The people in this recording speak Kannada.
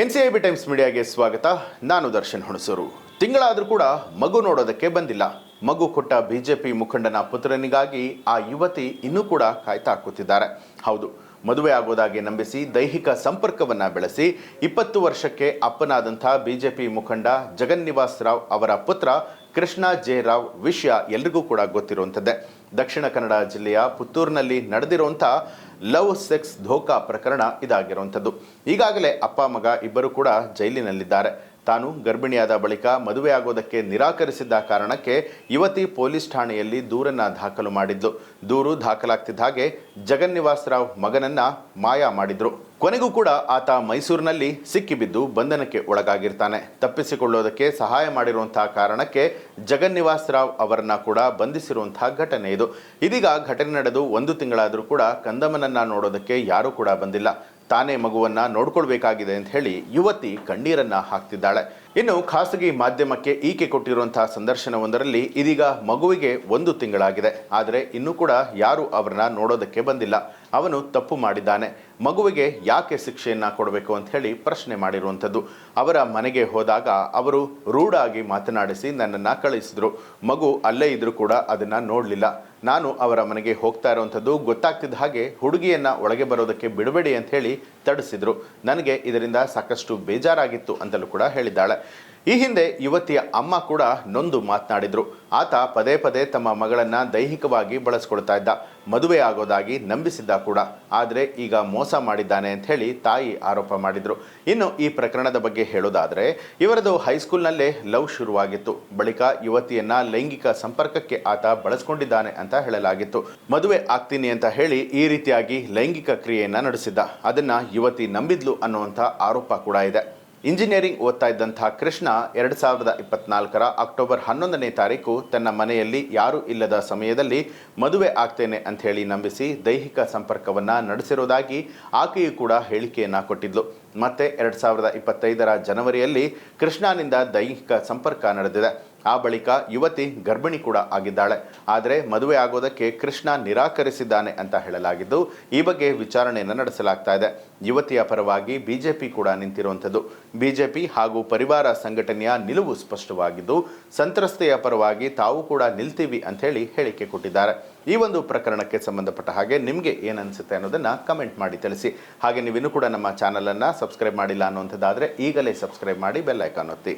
ಎನ್ಸಿಐಬಿ ಟೈಮ್ಸ್ ಮೀಡಿಯಾಗೆ ಸ್ವಾಗತ. ನಾನು ದರ್ಶನ್ ಹುಣಸೂರು. ತಿಂಗಳಾದರೂ ಕೂಡ ಮಗು ನೋಡೋದಕ್ಕೆ ಬಂದಿಲ್ಲ. ಮಗು ಕೊಟ್ಟ ಬಿಜೆಪಿ ಮುಖಂಡನ ಪುತ್ರನಿಗಾಗಿ ಆ ಯುವತಿ ಇನ್ನೂ ಕೂಡ ಕಾಯ್ತಾ ಕೂತಿದ್ದಾರೆ. ಹೌದು, ಮದುವೆ ಆಗೋದಾಗಿ ನಂಬಿಸಿ ದೈಹಿಕ ಸಂಪರ್ಕವನ್ನು ಬೆಳೆಸಿ 20 ವರ್ಷಕ್ಕೆ ಅಪ್ಪನಾದಂಥ ಬಿಜೆಪಿ ಮುಖಂಡ ಜಗನ್ನಿವಾಸ್ ರಾವ್ ಅವರ ಪುತ್ರ ಕೃಷ್ಣ ಜೆ ರಾವ್ ವಿಷಯ ಎಲ್ರಿಗೂ ಕೂಡ ಗೊತ್ತಿರುವಂಥದ್ದೇ. ದಕ್ಷಿಣ ಕನ್ನಡ ಜಿಲ್ಲೆಯ ಪುತ್ತೂರಿನಲ್ಲಿ ನಡೆದಿರುವಂಥ ಲವ್ ಸೆಕ್ಸ್ ಧೋಕಾ ಪ್ರಕರಣ ಇದಾಗಿರುವಂಥದ್ದು. ಈಗಾಗಲೇ ಅಪ್ಪ ಮಗ ಇಬ್ಬರು ಕೂಡ ಜೈಲಿನಲ್ಲಿದ್ದಾರೆ. ತಾನು ಗರ್ಭಿಣಿಯಾದ ಬಳಿಕ ಮದುವೆ ಆಗೋದಕ್ಕೆ ನಿರಾಕರಿಸಿದ್ದ ಕಾರಣಕ್ಕೆ ಯುವತಿ ಪೊಲೀಸ್ ಠಾಣೆಯಲ್ಲಿ ದೂರನ್ನ ದಾಖಲು ಮಾಡಿದ್ಲು. ದೂರು ದಾಖಲಾಗ್ತಿದ್ದ ಹಾಗೆ ಜಗನ್ನಿವಾಸ್ ರಾವ್ ಮಗನನ್ನ ಮಾಯ ಮಾಡಿದ್ರು. ಕೊನೆಗೂ ಕೂಡ ಆತ ಮೈಸೂರಿನಲ್ಲಿ ಸಿಕ್ಕಿಬಿದ್ದು ಬಂಧನಕ್ಕೆ ಒಳಗಾಗಿರ್ತಾನೆ. ತಪ್ಪಿಸಿಕೊಳ್ಳೋದಕ್ಕೆ ಸಹಾಯ ಮಾಡಿರುವಂತಹ ಕಾರಣಕ್ಕೆ ಜಗನ್ನಿವಾಸ್ ರಾವ್ ಅವರನ್ನ ಕೂಡ ಬಂಧಿಸಿರುವಂತಹ ಘಟನೆ ಇದು. ಇದೀಗ ಘಟನೆ ನಡೆದು 1 ತಿಂಗಳಾದರೂ ಕೂಡ ಕಂದಮ್ಮನನ್ನ ನೋಡೋದಕ್ಕೆ ಯಾರೂ ಕೂಡ ಬಂದಿಲ್ಲ. ತಾನೇ ಮಗುವನ್ನ ನೋಡ್ಕೊಳ್ಬೇಕಾಗಿದೆ ಅಂತ ಹೇಳಿ ಯುವತಿ ಕಣ್ಣೀರನ್ನ ಹಾಕ್ತಿದ್ದಾಳೆ. ಇನ್ನು ಖಾಸಗಿ ಮಾಧ್ಯಮಕ್ಕೆ ಈಕೆ ಕೊಟ್ಟಿರುವಂತಹ ಸಂದರ್ಶನವೊಂದರಲ್ಲಿ ಇದೀಗ ಮಗುವಿಗೆ 1 ತಿಂಗಳಾಗಿದೆ, ಆದರೆ ಇನ್ನೂ ಕೂಡ ಯಾರು ಅವರನ್ನ ನೋಡೋದಕ್ಕೆ ಬಂದಿಲ್ಲ. ಅವನು ತಪ್ಪು ಮಾಡಿದ್ದಾನೆ, ಮಗುವಿಗೆ ಯಾಕೆ ಶಿಕ್ಷೆಯನ್ನ ಕೊಡಬೇಕು ಅಂತ ಹೇಳಿ ಪ್ರಶ್ನೆ ಮಾಡಿರುವಂಥದ್ದು. ಅವರ ಮನೆಗೆ ಹೋದಾಗ ಅವರು ರೂಢಾಗಿ ಮಾತನಾಡಿಸಿ ನನ್ನನ್ನು ಕಳಿಸಿದ್ರು. ಮಗು ಅಲ್ಲೇ ಇದ್ರೂ ಕೂಡ ಅದನ್ನ ನೋಡಲಿಲ್ಲ. ನಾನು ಅವರ ಮನೆಗೆ ಹೋಗ್ತಾ ಇರುವಂಥದ್ದು ಗೊತ್ತಾಗ್ತಿದ್ದ ಹಾಗೆ ಹುಡುಗಿಯನ್ನ ಒಳಗೆ ಬರೋದಕ್ಕೆ ಬಿಡಬೇಡಿ ಅಂತ ಹೇಳಿ ತಡಿಸಿದ್ರು. ನನಗೆ ಇದರಿಂದ ಸಾಕಷ್ಟು ಬೇಜಾರಾಗಿತ್ತು ಅಂತಲೂ ಕೂಡ ಹೇಳಿದ್ದಾಳೆ. ಈ ಹಿಂದೆ ಯುವತಿಯ ಅಮ್ಮ ಕೂಡ ನೊಂದು ಮಾತನಾಡಿದ್ರು. ಆತ ಪದೇ ಪದೇ ತಮ್ಮ ಮಗಳನ್ನ ದೈಹಿಕವಾಗಿ ಬಳಸ್ಕೊಳ್ತಾ ಇದ್ದ, ಮದುವೆ ಆಗೋದಾಗಿ ನಂಬಿಸಿದ್ದ ಕೂಡ, ಆದರೆ ಈಗ ಮೋಸ ಮಾಡಿದ್ದಾನೆ ಅಂತ ಹೇಳಿ ತಾಯಿ ಆರೋಪ ಮಾಡಿದ್ರು. ಇನ್ನು ಈ ಪ್ರಕರಣದ ಬಗ್ಗೆ ಹೇಳೋದಾದ್ರೆ, ಇವರದು ಹೈಸ್ಕೂಲ್ನಲ್ಲೇ ಲವ್ ಶುರುವಾಗಿತ್ತು. ಬಳಿಕ ಯುವತಿಯನ್ನ ಲೈಂಗಿಕ ಸಂಪರ್ಕಕ್ಕೆ ಆತ ಬಳಸ್ಕೊಂಡಿದ್ದಾನೆ ಅಂತ ಹೇಳಲಾಗಿತ್ತು. ಮದುವೆ ಆಗ್ತೀನಿ ಅಂತ ಹೇಳಿ ಈ ರೀತಿಯಾಗಿ ಲೈಂಗಿಕ ಕ್ರಿಯೆಯನ್ನ ನಡೆಸಿದ್ದ. ಅದನ್ನ ಯುವತಿ ನಂಬಿದ್ಲು ಅನ್ನುವಂಥ ಆರೋಪ ಕೂಡ ಇದೆ. ಇಂಜಿನಿಯರಿಂಗ್ ಓದ್ತಾ ಇದ್ದಂತಹ ಕೃಷ್ಣ 2024 ಅಕ್ಟೋಬರ್ 11ನೇ ತಾರೀಕು ತನ್ನ ಮನೆಯಲ್ಲಿ ಯಾರೂ ಇಲ್ಲದ ಸಮಯದಲ್ಲಿ ಮದುವೆ ಆಗ್ತೇನೆ ಅಂತ ಹೇಳಿ ನಂಬಿಸಿ ದೈಹಿಕ ಸಂಪರ್ಕವನ್ನ ನಡೆಸಿರೋದಾಗಿ ಆಕೆಯೂ ಕೂಡ ಹೇಳಿಕೆಯನ್ನ ಕೊಟ್ಟಿದ್ಲು. ಮತ್ತೆ 2025 ಜನವರಿಯಲ್ಲಿ ಕೃಷ್ಣನಿಂದ ದೈಹಿಕ ಸಂಪರ್ಕ ನಡೆದಿದೆ. ಆ ಬಳಿಕ ಯುವತಿ ಗರ್ಭಿಣಿ ಕೂಡ ಆಗಿದ್ದಾಳೆ. ಆದರೆ ಮದುವೆ ಆಗೋದಕ್ಕೆ ಕೃಷ್ಣ ನಿರಾಕರಿಸಿದ್ದಾನೆ ಅಂತ ಹೇಳಲಾಗಿದ್ದು, ಈ ಬಗ್ಗೆ ವಿಚಾರಣೆಯನ್ನು ನಡೆಸಲಾಗ್ತಾ ಇದೆ. ಯುವತಿಯ ಪರವಾಗಿ ಬಿಜೆಪಿ ಕೂಡ ನಿಂತಿರುವಂಥದ್ದು. ಬಿಜೆಪಿ ಹಾಗೂ ಪರಿವಾರ ಸಂಘಟನೆಯ ನಿಲುವು ಸ್ಪಷ್ಟವಾಗಿದ್ದು, ಸಂತ್ರಸ್ತೆಯ ಪರವಾಗಿ ತಾವು ಕೂಡ ನಿಲ್ತೀವಿ ಅಂತ ಹೇಳಿ ಹೇಳಿಕೆ ಕೊಟ್ಟಿದ್ದಾರೆ. ಈ ಒಂದು ಪ್ರಕರಣಕ್ಕೆ ಸಂಬಂಧಪಟ್ಟ ಹಾಗೆ ನಿಮಗೆ ಏನನ್ಸುತ್ತೆ ಅನ್ನೋದನ್ನ ಕಮೆಂಟ್ ಮಾಡಿ ತಿಳಿಸಿ. ಹಾಗೆ ನೀವಿನ್ನೂ ಕೂಡ ನಮ್ಮ ಚಾನಲನ್ನು ಸಬ್ಸ್ಕ್ರೈಬ್ ಮಾಡಿಲ್ಲ ಅನ್ನುವಂಥದ್ದಾದರೆ ಈಗಲೇ ಸಬ್ಸ್ಕ್ರೈಬ್ ಮಾಡಿ ಬೆಲ್ ಐಕಾನ್ ಒತ್ತಿ.